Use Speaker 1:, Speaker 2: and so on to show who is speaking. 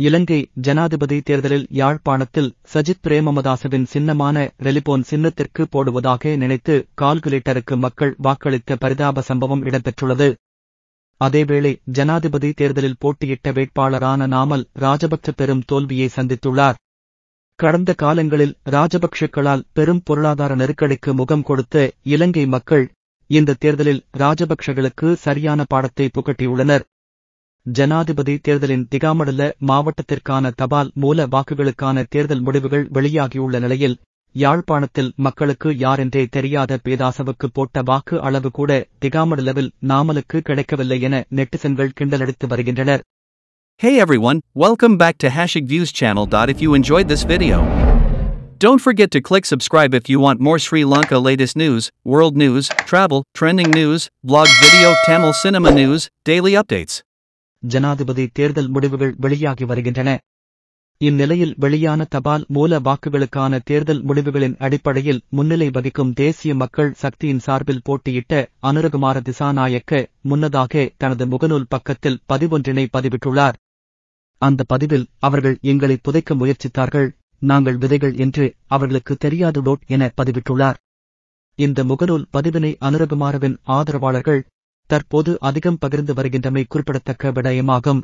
Speaker 1: இலங்கை ஜனாதிபதி தேர்தலில் யாழ்ப்பாணத்தில் சஜித் பிரேமதாசவின் சின்னமான ரெலிபோன் சின்னத்திற்கு போடுவதாக நினைத்து கால்குலேட்டருக்கு மக்கள் வாக்களித்த பரிதாப சம்பவம் இடம்பெற்றுள்ளது. அதேவேளை ஜனாதிபதி தேர்தலில் போட்டியிட்ட வேட்பாளரான நாமல் ராஜபக்ச பெரும் தோல்வியை சந்தித்துள்ளார். கடந்த காலங்களில் ராஜபக்ஷக்களால் பெரும் பொருளாதார நெருக்கடிக்கு முகம் கொடுத்த இலங்கை மக்கள் இந்த தேர்தலில் ராஜபக்ஷகளுக்கு சரியான பாடத்தை புகட்டியுள்ளனர். ஜனாதிபதி தேர்தலின் திகாமடல மாவட்டத்திற்கான தபால் மூல வாக்குகளுக்கான தேர்தல் முடிவுகள் வெளியாகியுள்ள நிலையில் யாழ்ப்பாணத்தில் மக்களுக்கு யாரென்றே தெரியாத பேதாசவுக்கு போட்ட வாக்கு அளவு கூட திகாமடலவில் நாமலுக்கு கிடைக்கவில்லை என நெட்டிசன்கள் கிண்டலடித்து வருகின்றனர்.
Speaker 2: Hey everyone, welcome back to #views channel. If you enjoyed this video, don't forget to click subscribe if you want more Sri Lanka latest news, world news, travel, trending news, vlog video, Tamil cinema news, daily updates.
Speaker 1: ஜனாதிபதி தேர்தல் முடிவுகள் வெளியாகி வருகின்றன. இந்நிலையில் வெளியான தபால் மூல வாக்குகளுக்கான தேர்தல் முடிவுகளின் அடிப்படையில் முன்னிலை வகிக்கும் தேசிய மக்கள் சக்தியின் சார்பில் போட்டியிட்ட அனுரகுமார திசாநாயக்க முன்னதாக தனது முகநூல் பக்கத்தில் பதிவொன்றினை பதிவிட்டுள்ளார். அந்த பதிவில் அவர்கள் எங்களை புதைக்க முயற்சித்தார்கள், நாங்கள் விதைகள் என்று அவர்களுக்கு தெரியாது என பதிவிட்டுள்ளார். இந்த முகநூல் பதிவினை அனுரகுமாரவின் ஆதரவாளர்கள் தற்போது அதிகம் பகிர்ந்து வருகின்றமை குறிப்பிடத்தக்க விடயமாகும்.